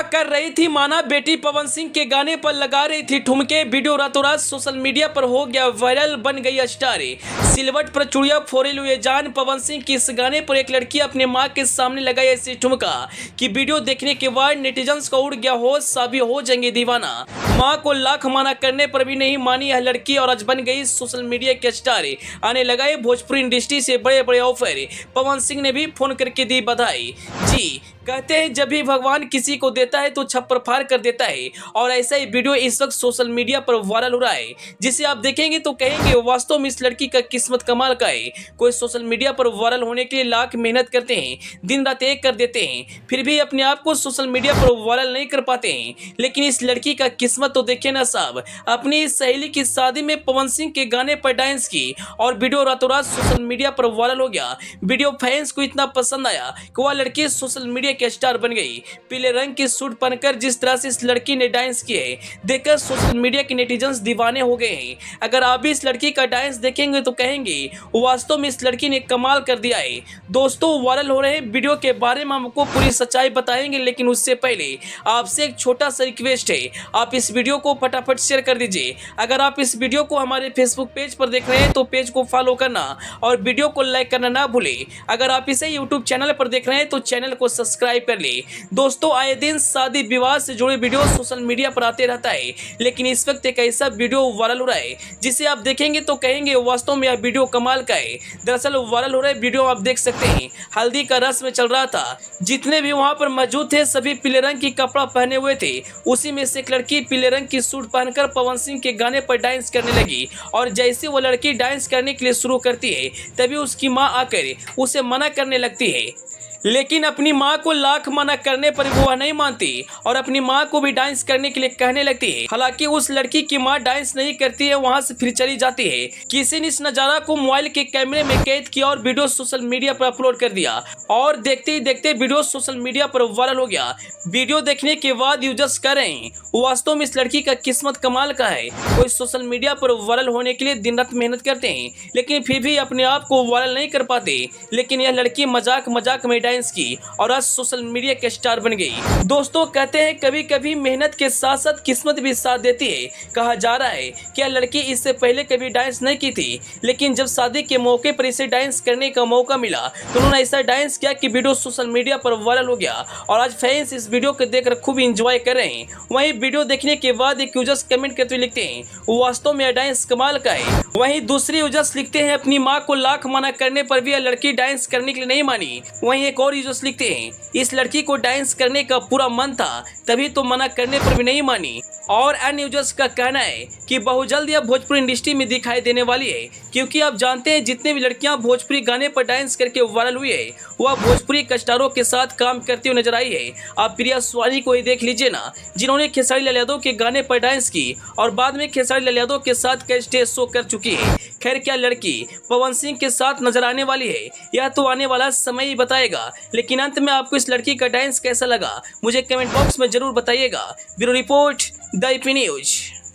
मां कर रही थी माना, बेटी पवन सिंह के गाने पर लगा रही थी ठुमके। वीडियो रातों रात सोशल मीडिया पर हो गया वायरल, बन गई स्टार। सिलवट पर चुड़िया फोड़े लुए जान, पवन सिंह के इस गाने पर एक लड़की अपने मां के सामने लगाई ऐसी ठुमका कि वीडियो देखने के बाद नेटिजन्स का उड़ गया होश, सभी हो जाएंगे दीवाना। मां को लाख माना करने पर भी नहीं मानी यह लड़की और आज बन गई सोशल मीडिया के स्टार। आने लगाए भोजपुरी इंडस्ट्री से बड़े बड़े ऑफर, पवन सिंह ने भी फोन करके दी बधाई। जी कहते हैं जब भी भगवान किसी को देता है तो छप्पर फाड़ कर देता है, और ऐसा ही वीडियो इस वक्त सोशल मीडिया पर वायरल हो रहा है, जिसे आप देखेंगे तो कहेंगे वास्तव में इस लड़की का किस्मत कमाल का है। कोई सोशल मीडिया पर वायरल होने के लिए लाख मेहनत करते हैं, दिन रात एक कर देते हैं, फिर भी अपने आप को सोशल मीडिया पर वायरल नहीं कर पाते हैं। लेकिन इस लड़की का किस्मत तो देखिए ना साहब, अपनी इस सहेली की शादी में पवन सिंह के गाने पर डांस की और वीडियो रातों रात सोशल मीडिया पर वायरल हो गया। वीडियो फैंस को इतना पसंद आया कि वह लड़की सोशल मीडिया के स्टार बन गई। पीले रंग की सूट पहनकर जिस तरह से इस लड़की ने डांस किया है, देखकर सोशल मीडिया के नेटिजन्स दीवाने हो गए हैं। अगर आप भी इस लड़की का डांस देखेंगे तो कहेंगे वास्तव में इस लड़की ने कमाल कर दिया है। दोस्तों वायरल हो रहे वीडियो के बारे में हमको पूरी सच्चाई बताएंगे, लेकिन उससे पहले आपसे एक छोटा सा रिक्वेस्ट है, आप इस वीडियो को फटाफट शेयर कर दीजिए। अगर आप इस वीडियो को हमारे फेसबुक पेज पर देख रहे हैं तो पेज को फॉलो करना और वीडियो को लाइक करना ना भूलें। अगर आप इसे यूट्यूब चैनल पर देख रहे हैं तो चैनल को सब्सक्राइब कर ले। दोस्तों आए दिन शादी विवाह से जुड़े वीडियो सोशल मीडिया पर आते रहता है, लेकिन इस वक्त एक ऐसा वीडियो वायरल हो रहा है जिसे आप देखेंगे तो कहेंगे वास्तव में यह वीडियो कमाल का है। दरअसल वायरल हो रहा है वीडियो आप देख सकते हैं, हल्दी का रस्म चल रहा था, जितने भी वहां पर मौजूद थे सभी पीले रंग की कपड़ा पहने हुए थे। उसी में से एक लड़की पीले रंग की सूट पहनकर पवन सिंह के गाने पर डांस करने लगी, और जैसे वो लड़की डांस करने के लिए शुरू करती है तभी उसकी मां आकर उसे मना करने लगती है। लेकिन अपनी मां को लाख मना करने पर भी वह नहीं मानती और अपनी मां को भी डांस करने के लिए कहने लगती है। हालांकि उस लड़की की मां डांस नहीं करती है, वहां से फिर चली जाती है। किसी ने इस नजारा को मोबाइल के कैमरे में कैद किया और वीडियो सोशल मीडिया पर अपलोड कर दिया, और देखते ही देखते वीडियो सोशल मीडिया पर वायरल हो गया। वीडियो देखने के बाद यूजर्स कह रहे हैं वास्तव में इस लड़की का किस्मत कमाल का है। कोई सोशल मीडिया पर वायरल होने के लिए दिन रात मेहनत करते हैं, लेकिन फिर भी अपने आप को वायरल नहीं कर पाते। लेकिन यह लड़की मजाक मजाक में डांस की और आज सोशल मीडिया के स्टार बन गई। दोस्तों कहते हैं कभी कभी मेहनत के साथ साथ किस्मत भी साथ देती है। कहा जा रहा है कि यह लड़की इससे पहले कभी डांस नहीं की थी, लेकिन जब शादी के मौके पर इसे डांस करने का मौका मिला तो उन्होंने ऐसा डांस किया कि वीडियो सोशल मीडिया पर वायरल हो गया, और आज फैंस इस वीडियो को देखकर खूब इंजॉय कर रहे हैं। वहीं वीडियो देखने के बाद एक यूजर्स कमेंट करते हुए लिखते हैं वास्तव में यह डांस कमाल का है। वहीं दूसरे यूजर्स लिखते हैं अपनी मां को लाख मना करने पर भी यह लड़की डांस करने के लिए नहीं मानी। वहीं एक और यूजर्स लिखते हैं इस लड़की को डांस करने का पूरा मन था, तभी तो मना करने पर भी नहीं मानी। और अन्य यूजर्स का कहना है कि बहुत जल्द यह भोजपुरी इंडस्ट्री में दिखाई देने वाली है, क्योंकि आप जानते हैं जितने भी लड़कियां भोजपुरी गाने पर डांस करके वायरल हुई है वह भोजपुरी कस्टारों के साथ काम करती हुई नजर आई है। आप प्रिया सुवानी को ही देख लीजिए ना, जिन्होंने खेसारी लाल यादव के गाने पर डांस की और बाद में खेसारी लाल यादव के साथ कई स्टेज शो कर चुकी है। खैर क्या लड़की पवन सिंह के साथ नजर आने वाली है यह तो आने वाला समय ही बताएगा। लेकिन अंत में आपको इस लड़की का डांस कैसा लगा मुझे कमेंट बॉक्स में जरूर बताइएगा। Bureau report the AP news.